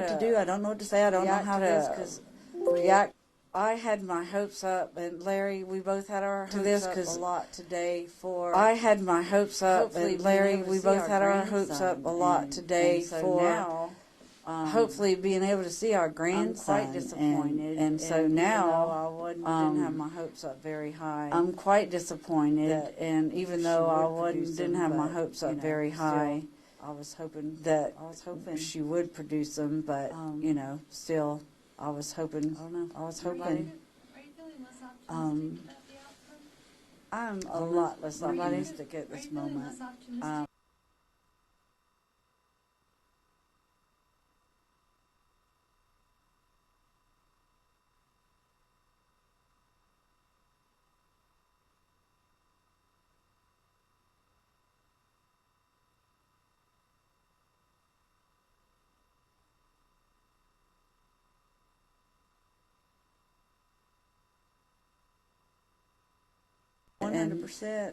what to do. I don't know what to say. I don't know how to react. I had my hopes up, and Larry, we both had our hopes up a lot today for. I had my hopes up, and Larry, we both had our hopes up a lot today for. Now, hopefully being able to see our grandson. I'm quite disappointed, and so now I didn't have my hopes up very high. I'm quite disappointed, and even though I didn't have my hopes up very high, I was hoping she would produce them, but you know, still. I was hoping. I don't know. I was hoping. Are you feeling less optimistic about the outcome? I'm a lot less optimistic at this moment. Are you feeling less optimistic?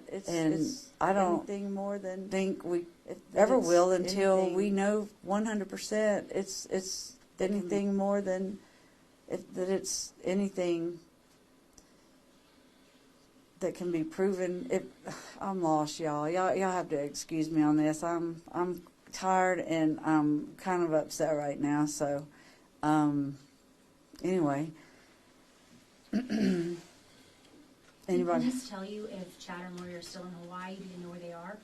It's I don't more than think we ever will until we know 100%. It's anything more than that it's anything that can be proven. I'm lost, y'all. Y'all have to excuse me on this. I'm tired and I'm kind of upset right now. So, anyway. Anybody? Did police tell you if Chad and Lori are still in Hawaii? Do you know where they are?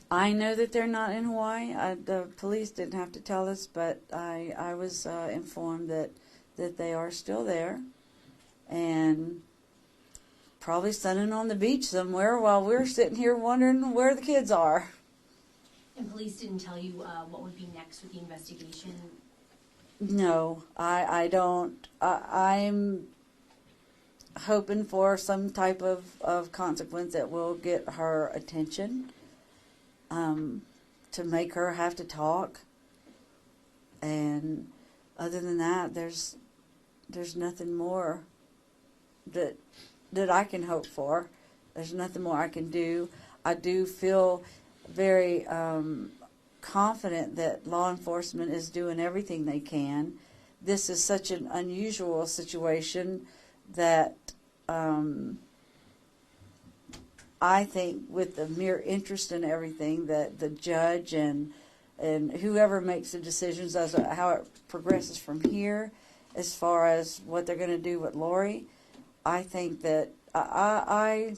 I know that they're not in Hawaii. The police didn't have to tell us, but I was informed that they are still there, and probably sunning on the beach somewhere while we're sitting here wondering where the kids are. And police didn't tell you what would be next with the investigation? No, I don't. I'm hoping for some type of consequence that will get her attention, to make her have to talk. And other than that, there's nothing more that I can hope for. There's nothing more I can do. I do feel very confident that law enforcement is doing everything they can. This is such an unusual situation that I think with the mere interest in everything that the judge and whoever makes the decisions as to how it progresses from here as far as what they're going to do with Lori, I think that I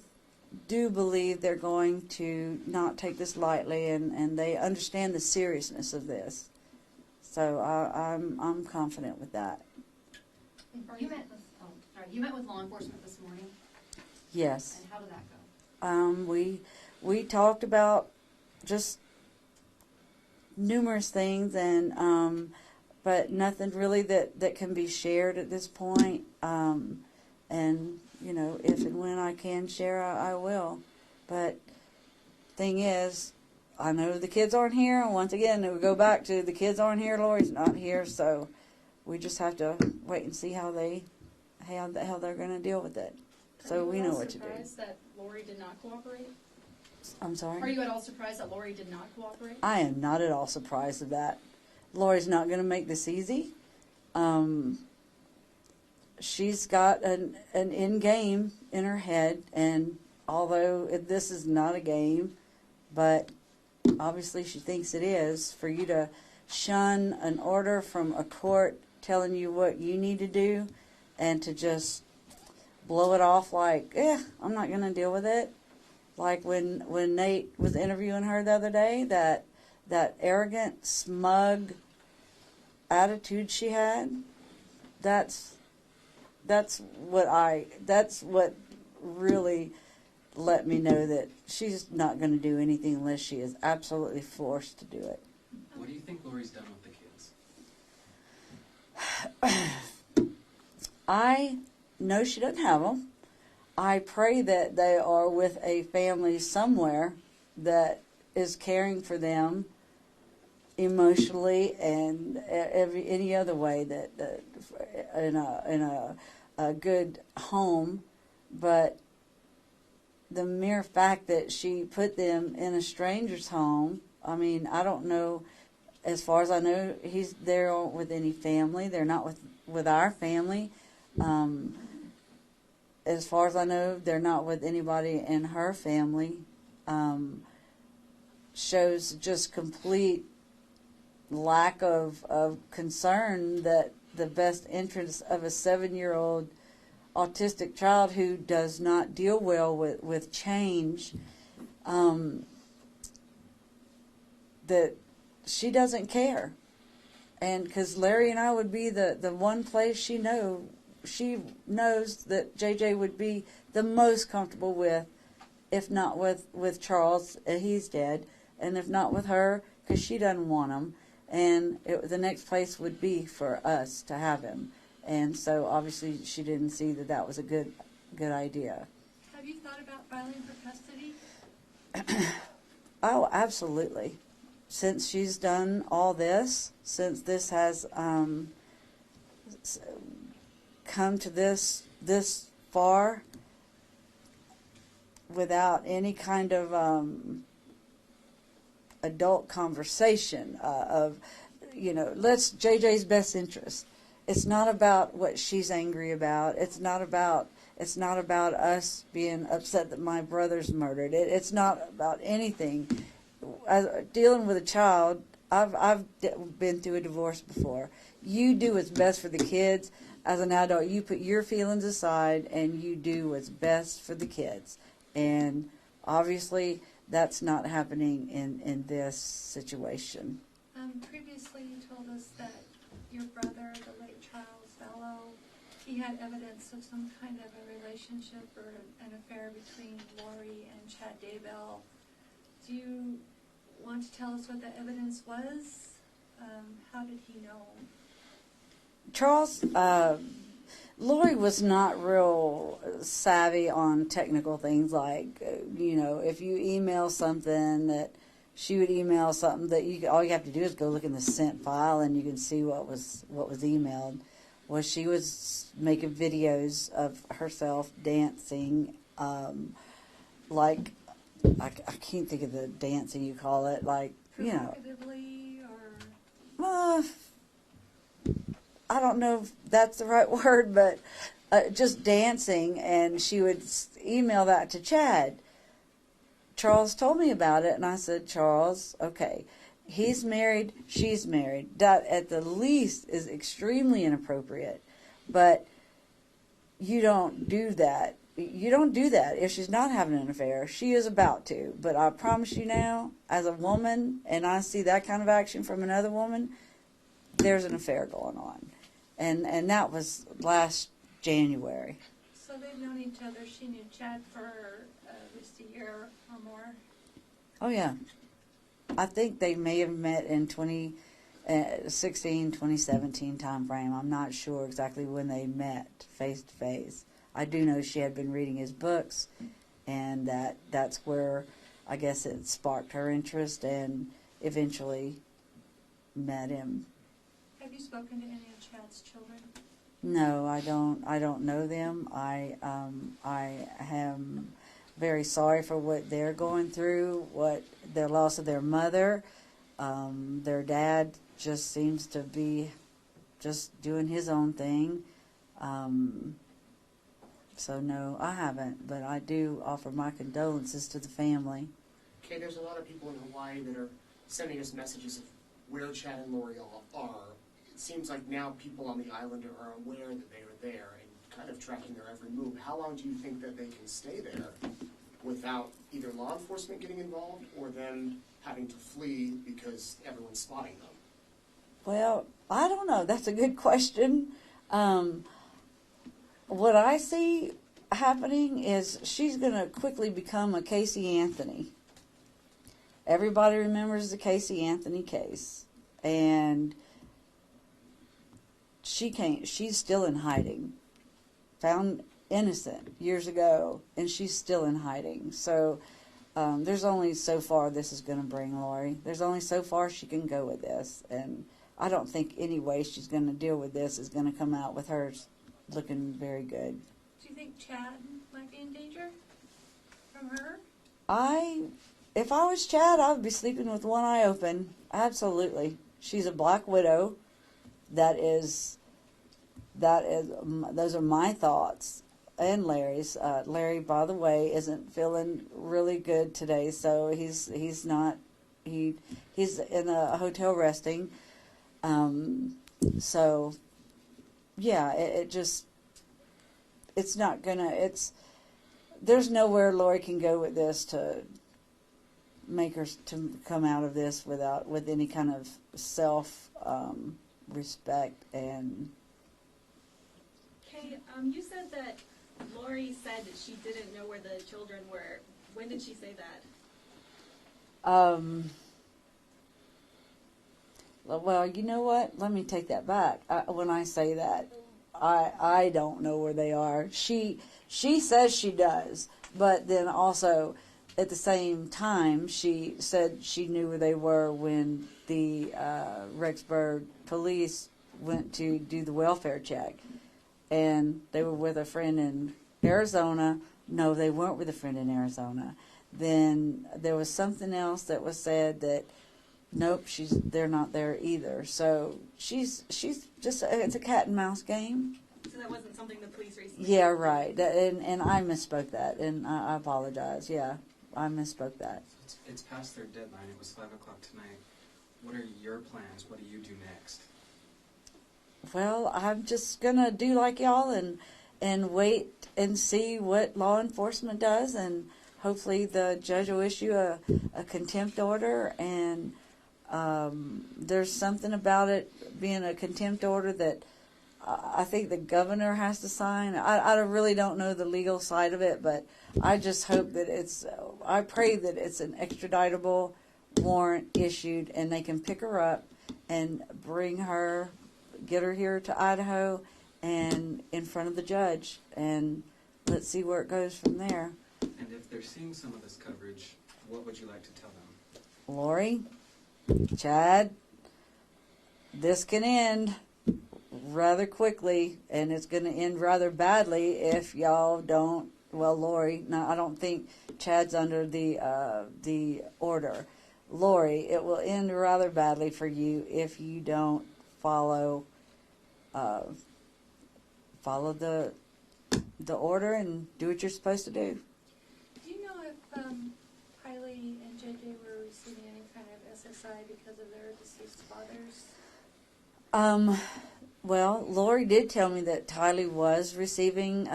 do believe they're going to not take this lightly, and they understand the seriousness of this. So I'm confident with that. You met with law enforcement this morning? Yes. And how did that go? We talked about just numerous things, and but nothing really that can be shared at this point. And you know, if and when I can share, I will. But thing is, I know the kids aren't here, and once again, we go back to the kids aren't here, Lori's not here, so we just have to wait and see how they're going to deal with it. So we know what to do. Are you at all surprised that Lori did not cooperate? I'm sorry? Are you at all surprised that Lori did not cooperate? I am not at all surprised of that. Lori's not going to make this easy. She's got an end game in her head, and although this is not a game, but obviously she thinks it is, for you to shun an order from a court telling you what you need to do and to just blow it off like, I'm not going to deal with it. Like when Nate was interviewing her the other day, that arrogant, smug attitude she had, that's what really let me know that she's not going to do anything unless she is absolutely forced to do it. What do you think Lori's done with the kids? I know she doesn't have them. I pray that they are with a family somewhere that is caring for them emotionally and any other way, that in a good home. But the mere fact that she put them in a stranger's home, I mean, I don't know as far as I know, they're with any family. They're not with our family. As far as I know, they're not with anybody in her family. Shows just complete lack of concern that the best interest of a 7-year-old autistic child who does not deal well with change, that she doesn't care. And because Larry and I would be the one place she knows that JJ would be the most comfortable with, if not with Charles, he's dead, and if not with her, because she doesn't want him. And the next place would be for us to have him. And so obviously she didn't see that was a good idea. Have you thought about filing for custody? Oh, absolutely. Since she's done all this, since this has come to this far without any kind of adult conversation of, let's JJ's best interest. It's not about what she's angry about. It's not about us being upset that my brother's murdered. It's not about anything. Dealing with a child, I've been through a divorce before. You do what's best for the kids. As an adult, you put your feelings aside and you do what's best for the kids. And obviously, that's not happening in this situation. Previously, you told us that your brother, the late Charles Vallow, he had evidence of some kind of a relationship or an affair between Lori and Chad Daybell. Do you want to tell us what that evidence was? How did he know? Charles, Lori was not real savvy on technical things like, if you email something, that she would email something that all you have to do is go look in the sent file and you can see what was emailed. Well, she was making videos of herself dancing, like, I can't think of the dancing you call it, like, Provocatively or? I don't know if that's the right word, but just dancing, and she would email that to Chad. Charles told me about it, and I said, Charles, okay, he's married, she's married. That, at the least, is extremely inappropriate, but you don't do that. You don't do that if she's not having an affair. She is about to, but I promise you now, as a woman, and I see that kind of action from another woman, there's an affair going on. And that was last January. So they've known each other. She knew Chad for at least a year or more. Oh, yeah. I think they may have met in 2016, 2017 time frame. I'm not sure exactly when they met face to face. I do know she had been reading his books, and that's where I guess it sparked her interest, and eventually met him. Have you spoken to any of Chad's children? No, I don't know them. I am very sorry for what they're going through, what their loss of their mother. Their dad just seems to be just doing his own thing. So no, I haven't, but I do offer my condolences to the family. Okay, there's a lot of people in Hawaii that are sending us messages of where Chad and Lori all are. It seems like now people on the island are aware that they are there and kind of tracking their every move. How long do you think that they can stay there without either law enforcement getting involved or them having to flee because everyone's spotting them? Well, I don't know. That's a good question. What I see happening is she's going to quickly become a Casey Anthony. Everybody remembers the Casey Anthony case, and she's still in hiding. Found innocent years ago, and she's still in hiding. So there's only so far this is going to bring Lori. There's only so far she can go with this, and I don't think any way she's going to deal with this is going to come out with her looking very good. Do you think Chad might be in danger from her? If I was Chad, I would be sleeping with one eye open. Absolutely. she's a black widow. Those are my thoughts and Larry's. Larry, by the way, isn't feeling really good today, so he's in a hotel resting. So yeah, it's not gonna. There's nowhere Lori can go with this to make her to come out of this with any kind of self respect. And Kay, you said that Lori said that she didn't know where the children were. When did she say that? Well, you know what? Let me take that back. When I say that, I don't know where they are. She says she does, but then also at the same time she said she knew where they were when the Rexburg police went to do the welfare check, and they were with a friend in Arizona. No, they weren't with a friend in Arizona. Then there was something else that was said that nope, they're not there either. So she's just it's a cat and mouse game. So that wasn't something the police recently. Yeah, right. And I misspoke that, and I apologize. Yeah, I misspoke that. It's past their deadline. It was 5 o'clock tonight. What are your plans? What do you do next? Well, I'm just gonna do like y'all and wait and see what law enforcement does, and hopefully the judge will issue a contempt order. And there's something about it being a contempt order that I think the governor has to sign. I really don't know the legal side of it, but I just hope that I pray that it's an extraditable warrant issued and they can pick her up and get her here to Idaho and in front of the judge, and let's see where it goes from there. And if they're seeing some of this coverage, what would you like to tell them? Lori, Chad, this can end rather quickly, and it's going to end rather badly if y'all don't. Well, Lori, no, I don't think Chad's under the order. Lori, it will end rather badly for you if you don't follow the order and do what you're supposed to do. Do you know if Tylee and JJ were receiving any kind of SSI because of their deceased fathers? Well, Lori did tell me that Tylee was receiving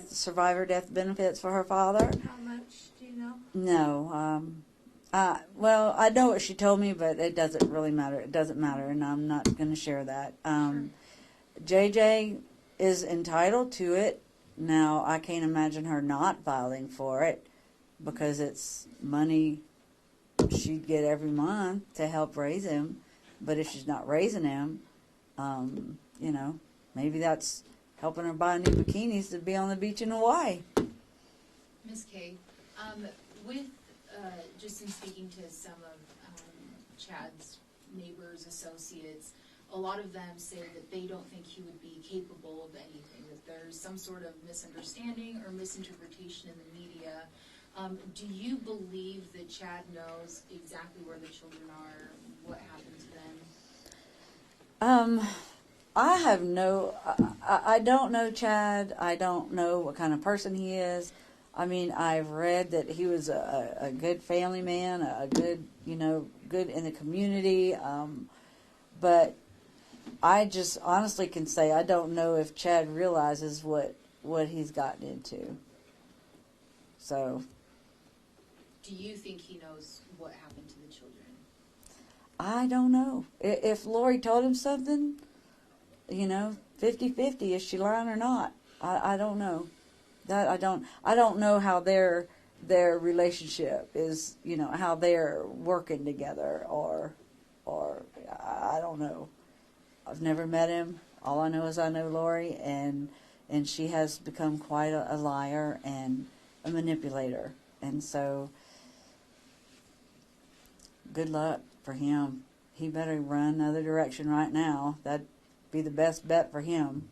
survivor death benefits for her father. How much do you know? No. Well, I know what she told me, but it doesn't really matter. It doesn't matter, and I'm not going to share that. Sure. JJ is entitled to it. Now, I can't imagine her not filing for it because it's money she'd get every month to help raise him. But if she's not raising him, maybe that's helping her buy new bikinis to be on the beach in Hawaii. Ms. Kay, just in speaking to some of Chad's neighbors, associates, a lot of them say that they don't think he would be capable of anything, that there's some sort of misunderstanding or misinterpretation in the media. Do you believe that Chad knows exactly where the children are, what happened to them? I don't know Chad. I don't know what kind of person he is. I mean, I've read that he was a good family man, a good, good in the community. But I just honestly can say I don't know if Chad realizes what he's gotten into. So. Do you think he knows what happened to the children? I don't know. If Lori told him something, 50-50, is she lying or not? I don't know. That I don't know how their relationship is, how they're working together or I don't know. I've never met him. All I know is I know Lori, and she has become quite a liar and a manipulator. And so good luck for him. He better run another direction right now. That'd be the best bet for him.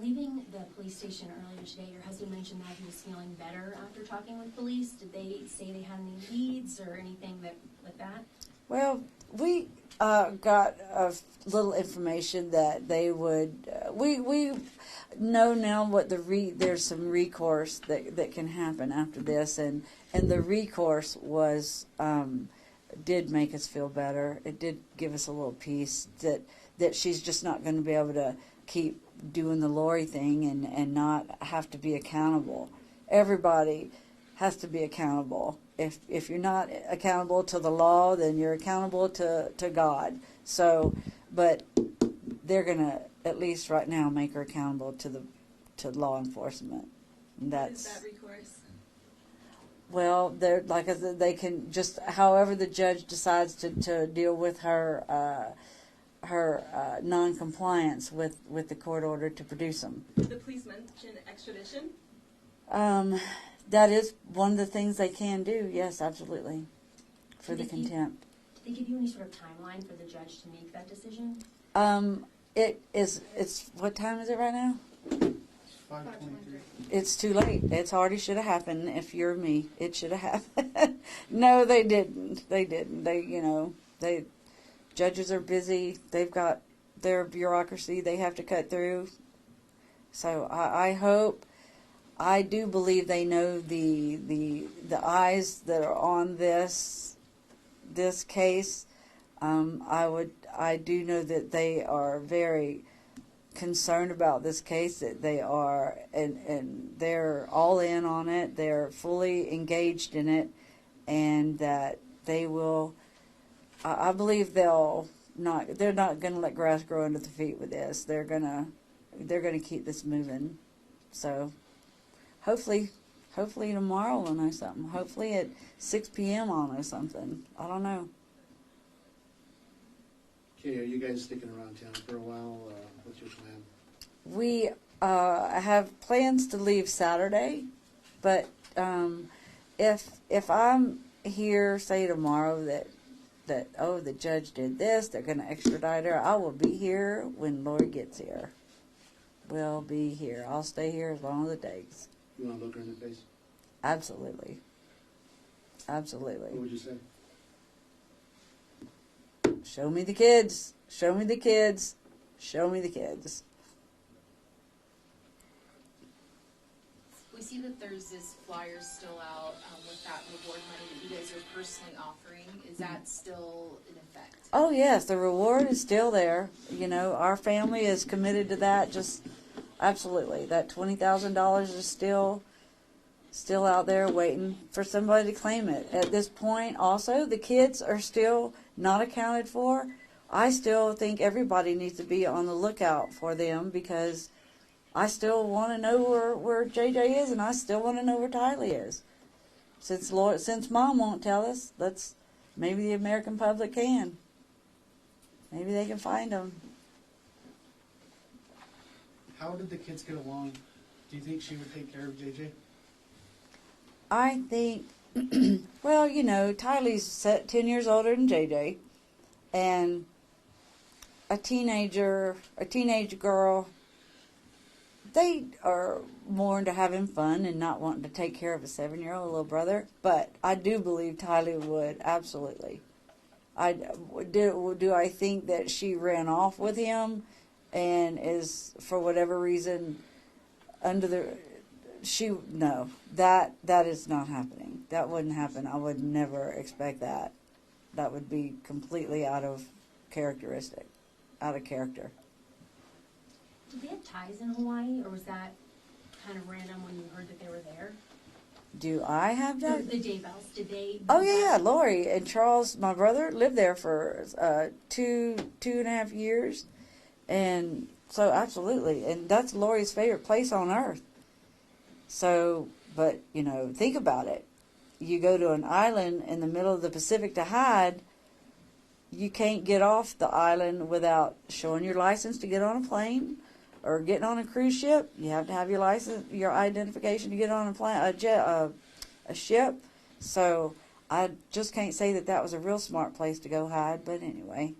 Leaving the police station earlier today, your husband mentioned that he was feeling better after talking with police. Did they say they had any leads or anything like that? Well, we got a little information that they would. We know now what there's some recourse that can happen after this, and the recourse was did make us feel better. It did give us a little peace that she's just not going to be able to keep doing the Lori thing and not have to be accountable. Everybody has to be accountable. If you're not accountable to the law, then you're accountable to God. So, but they're gonna at least right now make her accountable to law enforcement. And What is that recourse? well, they're like they can just however the judge decides to deal with her non-compliance with the court order to produce them. Did the police mention extradition? That is one of the things they can do. Yes, absolutely. For the contempt. Did they give you any sort of timeline for the judge to make that decision? It's what time is it right now? 5:23. It's too late. It's already should have happened. If you're me, it should have happened. No, they didn't. They didn't. They judges are busy. They've got their bureaucracy they have to cut through. So I do believe they know the eyes that are on this case. I do know that they are very concerned about this case, that they are and they're all in on it. They're fully engaged in it, and that they will. I believe they're not going to let grass grow under their feet with this. They're gonna keep this moving. So hopefully tomorrow we'll know something. Hopefully at 6 p.m. I'll know something. I don't know. Okay, are you guys sticking around town for a while? What's your plan? We have plans to leave Saturday, but if I'm here, say tomorrow, that the judge did this, they're going to extradite her, I will be here when Lori gets here. We'll be here. I'll stay here as long as it takes. You want to look her in the face? Absolutely. Absolutely. What would you say? Show me the kids. Show me the kids. Show me the kids. We see that there's this flyer still out with that reward money that you guys are personally offering. Is that still in effect? Oh yes, the reward is still there. You know, our family is committed to that. Just absolutely, that $20,000 is still out there waiting for somebody to claim it. At this point, also the kids are still not accounted for. I still think everybody needs to be on the lookout for them, because I still want to know where JJ is, and I still want to know where Tylee is. Since Mom won't tell us, maybe the American public can. Maybe they can find them. How did the kids get along? Do you think she would take care of JJ? I think, well, you know, Tylee's 10 years older than JJ, and a teenage girl, they are more into having fun and not wanting to take care of a 7-year-old little brother. But I do believe Tylee would, absolutely. Do I think that she ran off with him and is, for whatever reason, no, that is not happening. That wouldn't happen. I would never expect that. That would be completely out of character. Did they have ties in Hawaii, or was that kind of random when you heard that they were there? Do I have that? The Daybells, did they? Oh yeah, Lori and Charles, my brother, lived there for 2.5 years, and so absolutely, and that's Lori's favorite place on earth. So, but you know, think about it. You go to an island in the middle of the Pacific to hide. You can't get off the island without showing your license to get on a plane, or getting on a cruise ship. You have to have your license, your identification to get on a ship. So I just can't say that was a real smart place to go hide. But anyway,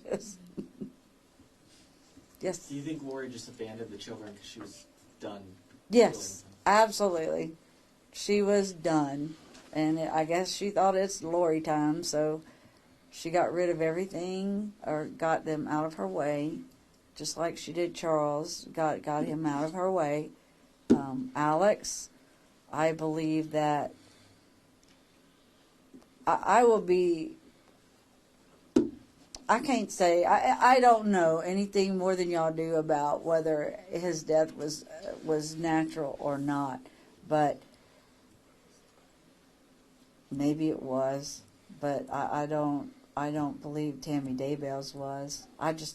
yes. Do you think Lori just abandoned the children because she was done? Yes, absolutely. She was done, and I guess she thought it's Lori time, so She got rid of everything, or got them out of her way, just like she did Charles, got him out of her way. Alex, I believe that I will be, I can't say, I don't know anything more than y'all do about whether his death was natural or not, but maybe it was, but I don't believe Tammy Daybell's was.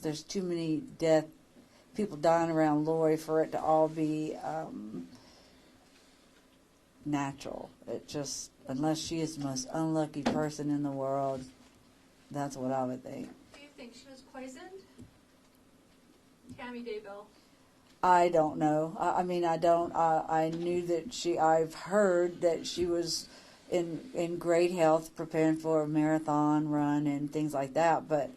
There's too many people dying around Lori for it to all be natural. It just, unless she is the most unlucky person in the world, that's what I would think. Do you think she was poisoned? Tammy Daybell. I don't know. I mean, I don't. I knew that I've heard that she was in great health, preparing for a marathon run and things like that. But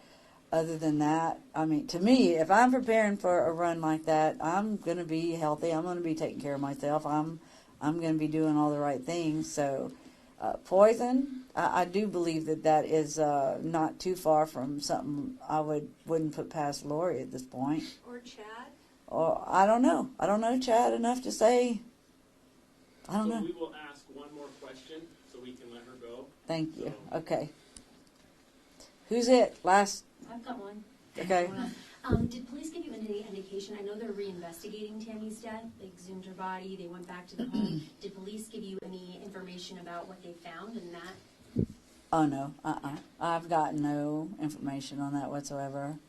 other than that, I mean, to me, if I'm preparing for a run like that, I'm going to be healthy. I'm going to be taking care of myself. I'm going to be doing all the right things. So, poison, I do believe that is not too far from something I wouldn't put past Lori at this point. Or Chad? Or I don't know. I don't know Chad enough to say. I don't know. So we will ask one more question so we can let her go. Thank you. Okay. Who's it? Last. I've got one. Okay. Did police give you any indication? I know they're reinvestigating Tammy's death. They exhumed her body. They went back to the home. Did police give you any information about what they found in that? Oh, no. I've got no information on that whatsoever.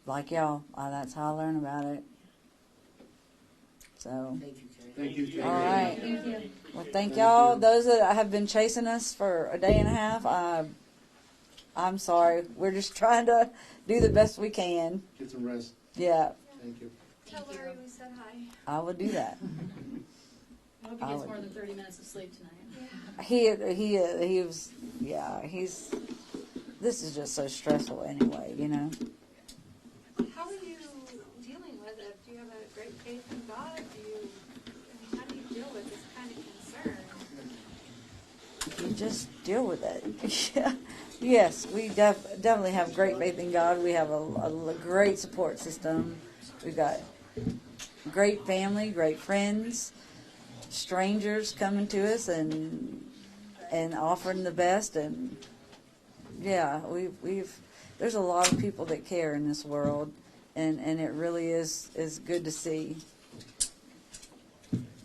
Like y'all, that's how I learn about it. So. Thank you, Kay. Thank you, Kay. All right. Thank you. Well, thank y'all. Those that have been chasing us for a day and a half, I'm sorry. We're just trying to do the best we can. Get some rest. Yeah, Thank you. Tell Larry we said hi. I will do that. I hope he gets more than 30 minutes of sleep tonight. Yeah. He was, yeah, this is just so stressful anyway, you know. How are you dealing with it? Do you have a great faith in God? How do you deal with this kind of concern? You just deal with it. Yeah. Yes, we definitely have great faith in God. We have a great support system. We've got great family, great friends, strangers coming to us and offering the best. And yeah, there's a lot of people that care in this world, and it really is good to see.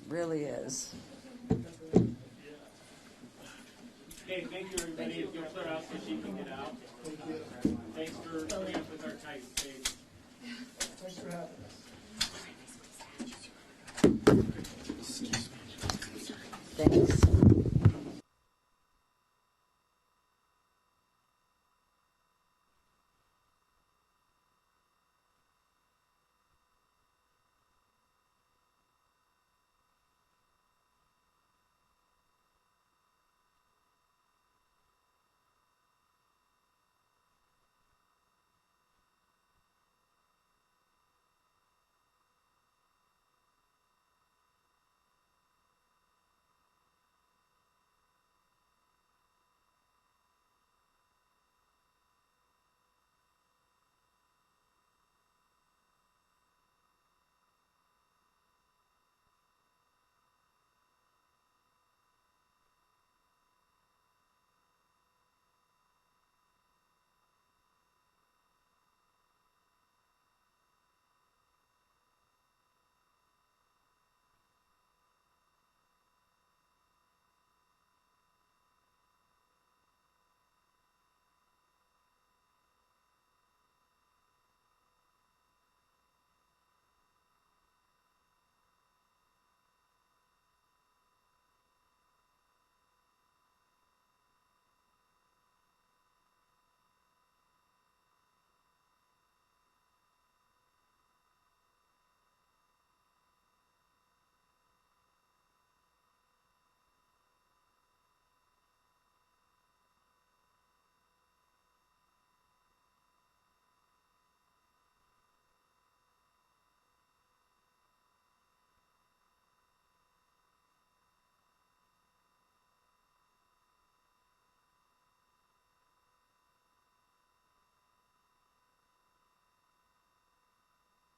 Really is. Okay, thank you, everybody. If you'll clear out so she can get out. Thanks for putting up with our tight space. Thanks for having us. Thanks.